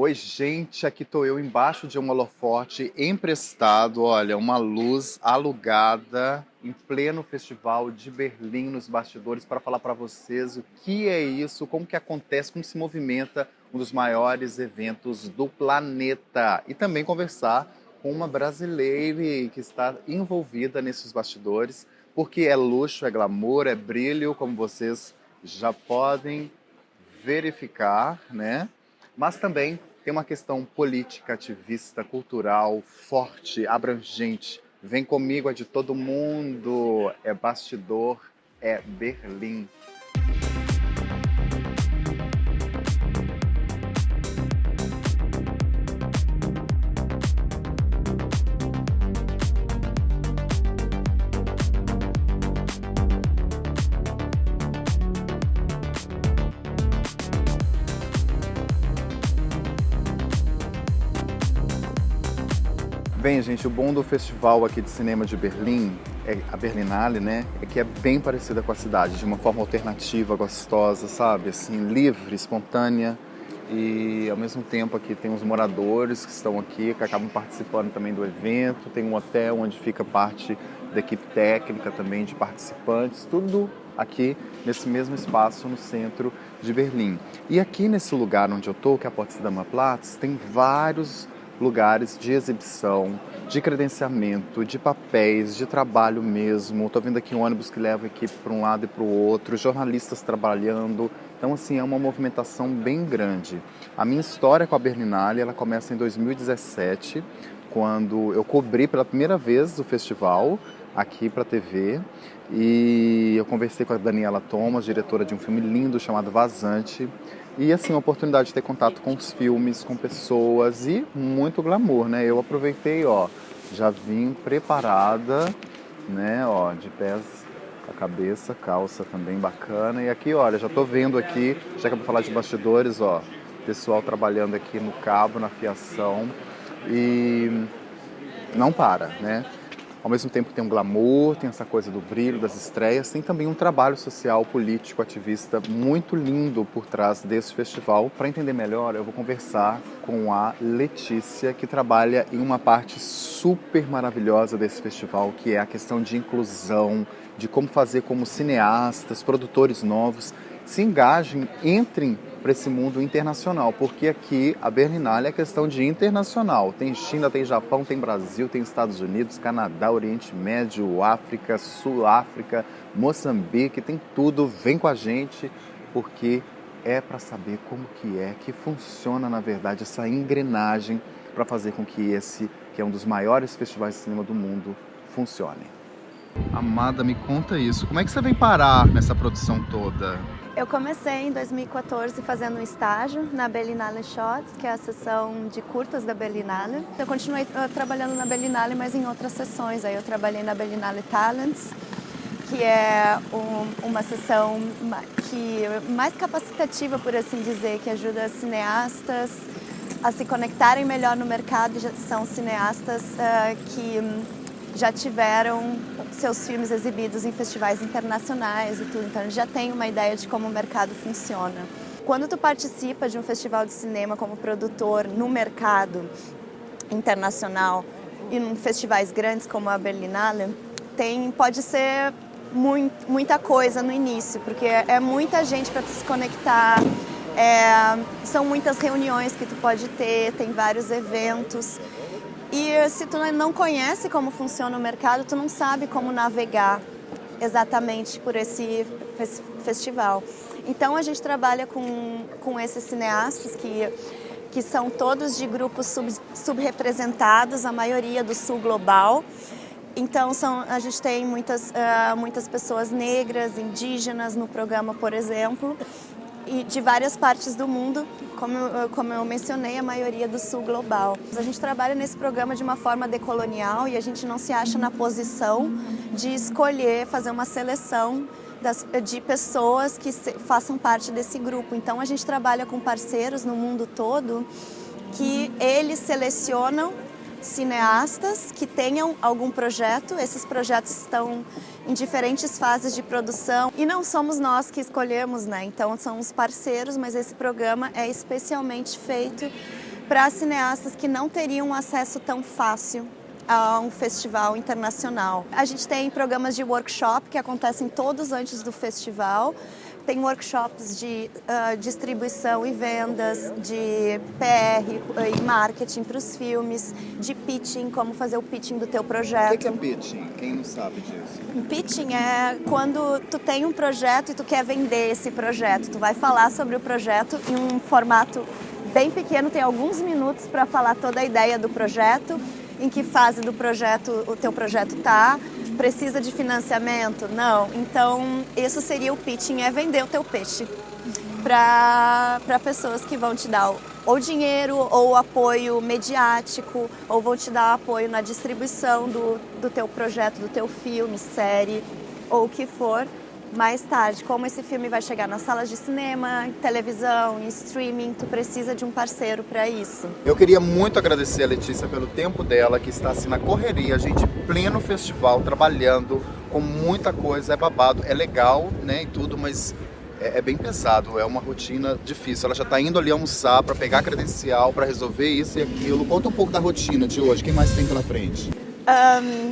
Oi, gente, aqui tô eu embaixo de um holofote emprestado, olha, uma luz alugada em pleno Festival de Berlim nos bastidores para falar para vocês o que é isso, como que acontece, como se movimenta um dos maiores eventos do planeta e também conversar com uma brasileira que está envolvida nesses bastidores, porque é luxo, é glamour, é brilho, como vocês já podem verificar, né? Mas também tem uma questão política, ativista, cultural, forte, abrangente. Vem comigo, é de todo mundo, é bastidor, é Berlim. Bem, gente, o bom do festival aqui de cinema de Berlim, a Berlinale, né, é que é bem parecida com a cidade, de uma forma alternativa, gostosa, sabe? Assim, livre, espontânea. E ao mesmo tempo aqui tem os moradores que estão aqui, que acabam participando também do evento. Tem um hotel onde fica parte da equipe técnica também, de participantes, tudo aqui nesse mesmo espaço no centro de Berlim. E aqui nesse lugar onde eu tô, que é a Potsdamer Platz, tem vários lugares de exibição, de credenciamento, de papéis, de trabalho mesmo. Estou vendo aqui um ônibus que leva a equipe para um lado e para o outro, jornalistas trabalhando. Então, assim, é uma movimentação bem grande. A minha história com a Berlinale, ela começa em 2017, quando eu cobri pela primeira vez o festival aqui para a TV. E eu conversei com a Daniela Thomas, diretora de um filme lindo chamado Vazante. E assim, a oportunidade de ter contato com os filmes, com pessoas e muito glamour, né? Eu aproveitei, ó, já vim preparada, né, ó, de pés a cabeça, calça também bacana. E aqui, olha, já tô vendo aqui, já que eu vou falar de bastidores, ó, pessoal trabalhando aqui no cabo, na fiação e não para, né? Ao mesmo tempo tem um glamour, tem essa coisa do brilho, das estreias, tem também um trabalho social, político, ativista muito lindo por trás desse festival. Para entender melhor, eu vou conversar com a Letícia, que trabalha em uma parte super maravilhosa desse festival, que é a questão de inclusão, de como fazer como cineastas, produtores novos, se engajem, entrem para esse mundo internacional, porque aqui a Berlinale é questão de internacional. Tem China, tem Japão, tem Brasil, tem Estados Unidos, Canadá, Oriente Médio, África, Sul-África, Moçambique, tem tudo. Vem com a gente, porque é para saber como que funciona, na verdade, essa engrenagem para fazer com que esse, que é um dos maiores festivais de cinema do mundo, funcione. Amada, me conta isso. Como é que você vem parar nessa produção toda? Eu comecei em 2014 fazendo um estágio na Berlinale Shots, que é a seção de curtas da Berlinale. Eu continuei trabalhando na Berlinale, mas em outras seções. Aí eu trabalhei na Berlinale Talents, que é uma seção mais capacitativa, por assim dizer, que ajuda cineastas a se conectarem melhor no mercado. São cineastas que já tiveram seus filmes exibidos em festivais internacionais e tudo, então já tem uma ideia de como o mercado funciona. Quando tu participa de um festival de cinema como produtor no mercado internacional e em festivais grandes como a Berlinale, pode ser muita coisa no início, porque é muita gente para se conectar, são muitas reuniões que tu pode ter, tem vários eventos. E se tu não conhece como funciona o mercado, tu não sabe como navegar exatamente por esse festival. Então a gente trabalha com esses cineastas que são todos de grupos subrepresentados, a maioria do sul global. Então a gente tem muitas pessoas negras, indígenas no programa, por exemplo, e de várias partes do mundo, como eu mencionei, a maioria do sul global. A gente trabalha nesse programa de uma forma decolonial e a gente não se acha na posição de escolher, fazer uma seleção de pessoas que façam parte desse grupo. Então a gente trabalha com parceiros no mundo todo que eles selecionam cineastas que tenham algum projeto. Esses projetos estão em diferentes fases de produção e não somos nós que escolhemos, né? Então são os parceiros, mas esse programa é especialmente feito para cineastas que não teriam acesso tão fácil a um festival internacional. A gente tem programas de workshop que acontecem todos antes do festival. Tem workshops de distribuição e vendas, de PR e marketing para os filmes, de pitching, como fazer o pitching do teu projeto. O que é pitching? Quem não sabe disso? Pitching é quando tu tem um projeto e tu quer vender esse projeto. Tu vai falar sobre o projeto em um formato bem pequeno, tem alguns minutos para falar toda a ideia do projeto, em que fase do projeto o teu projeto está, precisa de financiamento? Não. Então, isso seria o pitching, é vender o teu peixe para pessoas que vão te dar ou dinheiro, ou apoio mediático, ou vão te dar apoio na distribuição do teu projeto, do teu filme, série, ou o que for. Mais tarde, como esse filme vai chegar nas salas de cinema, televisão, streaming, tu precisa de um parceiro para isso. Eu queria muito agradecer a Letícia pelo tempo dela, que está assim na correria, a gente pleno festival, trabalhando com muita coisa, é babado, é legal, né, e tudo, mas é bem pesado, é uma rotina difícil. Ela já está indo ali almoçar para pegar credencial, para resolver isso e aquilo. Conta um pouco da rotina de hoje, quem mais tem pela frente?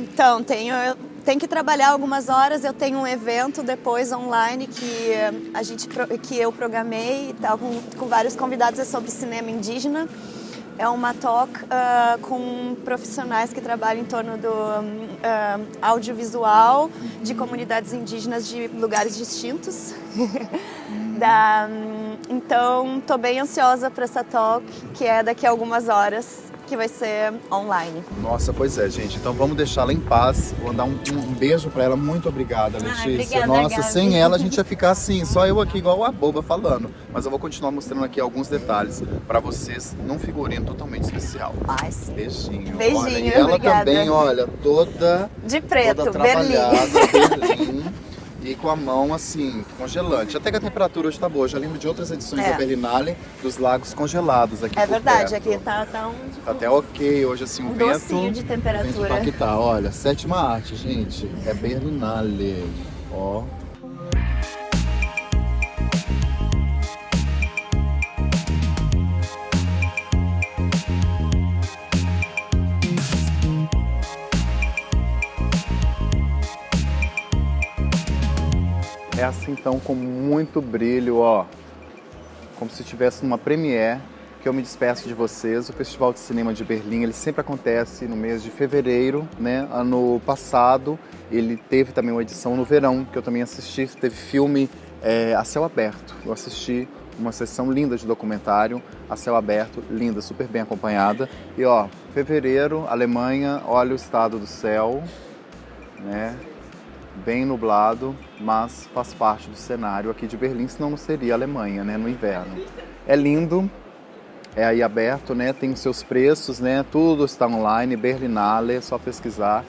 Então, tenho que trabalhar algumas horas, eu tenho um evento depois online que eu programei, tá, com vários convidados, é sobre cinema indígena. É uma talk com profissionais que trabalham em torno do audiovisual de comunidades indígenas de lugares distintos. Então, estou bem ansiosa para essa talk, que é daqui a algumas horas, que vai ser online. Nossa, pois é, gente. Então vamos deixá-la em paz. Vou dar um beijo pra ela. Muito obrigada, Letícia. Obrigada, Nossa, Gabi. sem ela a gente ia ficar assim, só eu aqui igual a boba falando. Mas eu vou continuar mostrando aqui alguns detalhes pra vocês num figurino totalmente especial. Ai, sim. Beijinho. Beijinho, olha, e ela obrigada. também, olha, toda De preto, toda Berlim. trabalhada, Berlim. E com a mão, assim, congelante. Até que a temperatura hoje tá boa. Eu já lembro de outras edições da Berlinale, dos lagos congelados aqui por verdade, perto. aqui tá Tá até ok hoje, assim, o vento. docinho de temperatura. Aqui tá, olha, sétima arte, gente. É Berlinale, ó. Essa então com muito brilho, ó, como se estivesse numa premiere, que eu me despeço de vocês. O Festival de Cinema de Berlim, ele sempre acontece no mês de fevereiro, né? Ano passado ele teve também uma edição no verão, que eu também assisti, teve filme a céu aberto. Eu assisti uma sessão linda de documentário, a céu aberto, linda, super bem acompanhada. E ó, fevereiro, Alemanha, olha o estado do céu, né? Bem nublado, mas faz parte do cenário aqui de Berlim, senão não seria Alemanha, né, no inverno. É lindo, é aí aberto, né, tem os seus preços, né, tudo está online, Berlinale, é só pesquisar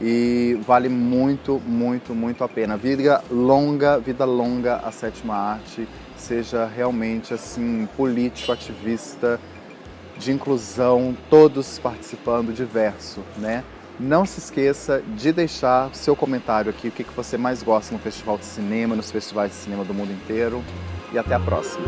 e vale muito, muito, muito a pena. Vida longa a sétima arte, seja realmente assim, político, ativista, de inclusão, todos participando, diverso, né? Não se esqueça de deixar o seu comentário aqui, o que você mais gosta no Festival de Cinema, nos festivais de cinema do mundo inteiro. E até a próxima.